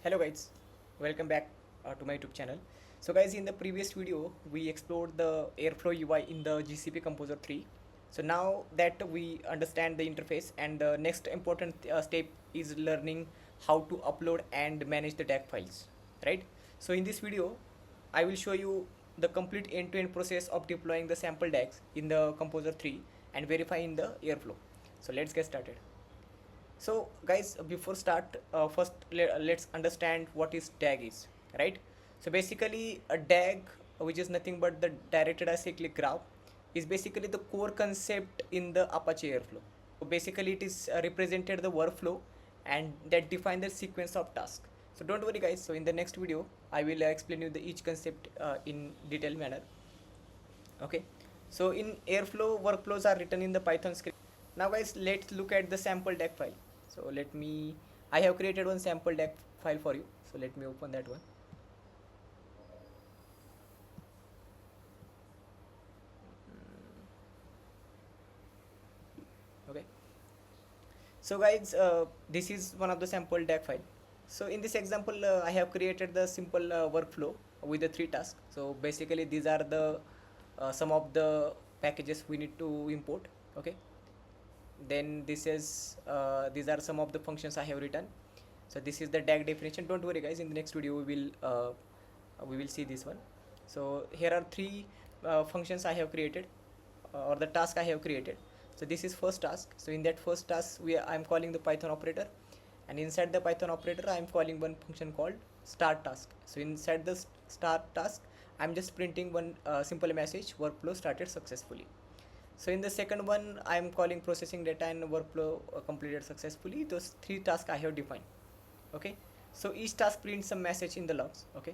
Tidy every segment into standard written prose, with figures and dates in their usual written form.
Hello guys, welcome back to my YouTube channel. So guys, in the previous video we explored the Airflow UI in the GCP Composer 3. So now that we understand the interface, and the next important step is learning how to upload and manage the DAG files, right? So in this video I will show you the complete end-to-end process of deploying the sample DAGs in the Composer 3 and verifying the Airflow. So let's get started. So guys, before start, first let's understand what is DAG is, right? So basically a DAG, which is nothing but the directed acyclic graph, is basically the core concept in the Apache Airflow. So basically it is represented the workflow and that define the sequence of tasks. So don't worry guys, so in the next video I will explain you the each concept in detailed manner. Okay, so in Airflow, workflows are written in the Python script. Now guys, let's look at the sample DAG file. So I have created one sample DAG file for you, so let me open that one. Okay, so guys, this is one of the sample DAG file. So in this example I have created the simple workflow with the 3 tasks. So basically these are the some of the packages we need to import. Okay, then these are some of the functions I have written. So this is the DAG definition. Don't worry guys, in the next video we will see this one. So here are 3 functions I have created, or the task I have created. So this is first task. So in that first task I am calling the Python operator, and inside the Python operator I am calling one function called start task. So inside the start task I am just printing one simple message: workflow started successfully. So in the second one I am calling processing data and workflow completed successfully. Those 3 tasks I have defined. Okay, so each task prints some message in the logs. Okay,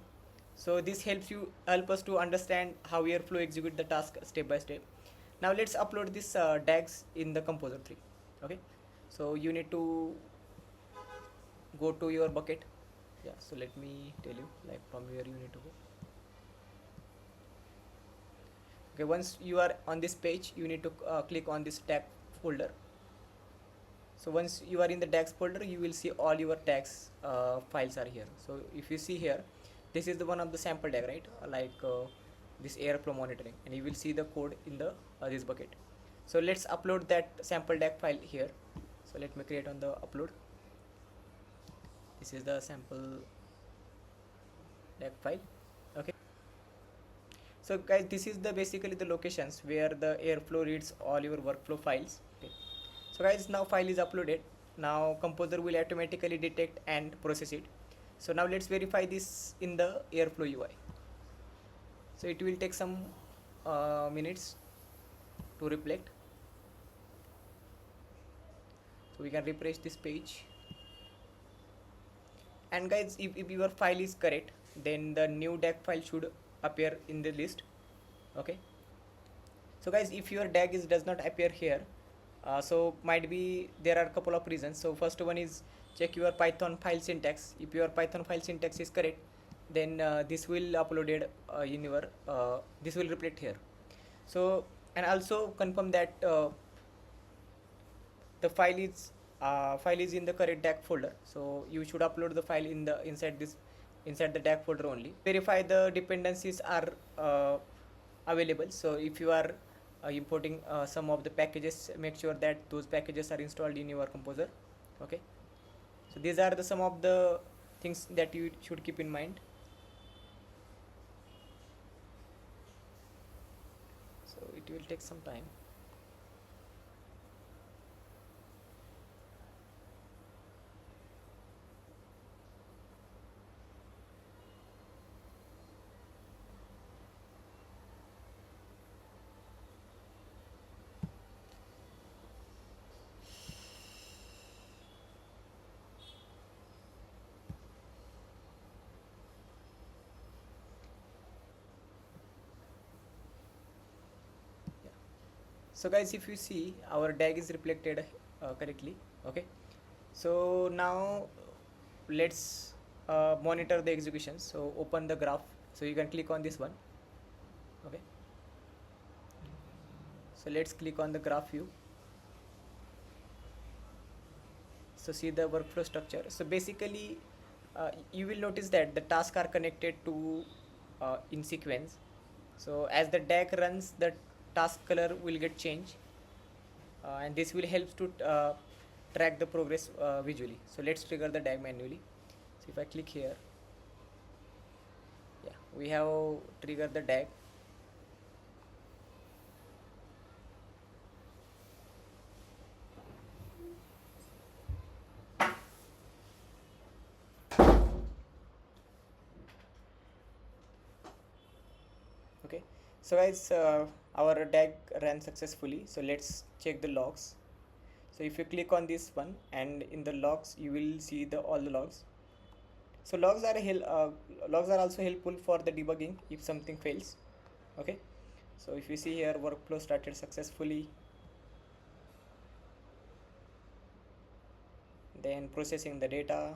so this help us to understand how Airflow execute the task step by step. Now let's upload this DAGs in the Composer 3. Okay, so you need to go to your bucket. Yeah, so let me tell you like from where you need to go. Okay, once you are on this page you need to click on this DAG folder. So once you are in the DAGs folder, you will see all your DAGs files are here. So if you see here, this is the one of the sample DAG, right? This Airflow monitoring, and you will see the code in the this bucket. So let's upload that sample DAG file here. So let me create on the upload. This is the sample DAG file. Okay. So guys, this is the basically the locations where the Airflow reads all your workflow files. Okay. So guys, now file is uploaded. Now Composer will automatically detect and process it. So now let's verify this in the Airflow UI. So it will take some minutes to reflect. So we can refresh this page. And guys, if your file is correct, then the new DAG file should appear in the list. Okay. So guys, if your DAG does not appear here, so might be there are a couple of reasons. So first one is check your Python file syntax. If your Python file syntax is correct, then this will uploaded in your this will reflect here. So and also confirm that the file is in the correct DAG folder. So you should upload the file inside the DAG folder only. Verify the dependencies are available. So if you are importing some of the packages, make sure that those packages are installed in your Composer. Okay, so these are some of the things that you should keep in mind. So it will take some time. So guys, if you see, our DAG is reflected correctly. Okay, so now let's monitor the execution. So open the graph. So you can click on this one. Okay, so let's click on the graph view. So see the workflow structure. So basically you will notice that the tasks are connected to in sequence. So as the DAG runs, the task color will get changed, and this will help to track the progress visually. So let's trigger the DAG manually. So if I click here, yeah, we have triggered the DAG. Okay, so guys, our DAG ran successfully. So let's check the logs. So if you click on this one, and in the logs you will see the all the logs. So logs are also helpful for the debugging if something fails. Okay, so if you see here, workflow started successfully, then processing the data,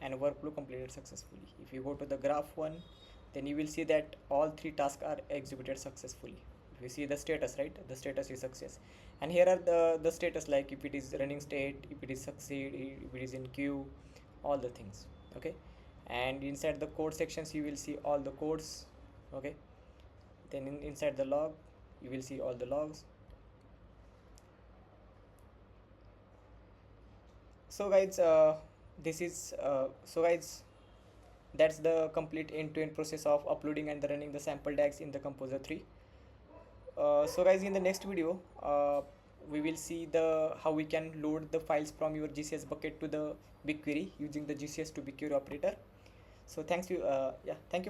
and workflow completed successfully. If you go to the graph one, then you will see that all three tasks are executed successfully. If you see the status, right, the status is success, and here are the status, like if it is running state, if it is succeed, if it is in queue, all the things. Okay, and inside the code sections you will see all the codes. Okay, then inside the log you will see all the logs. So guys, that's the complete end-to-end process of uploading and running the sample DAGs in the Composer 3. So guys, in the next video, we will see the how we can load the files from your GCS bucket to the BigQuery using the GCS to BigQuery operator. So thank you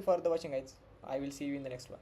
for the watching, guys. I will see you in the next one.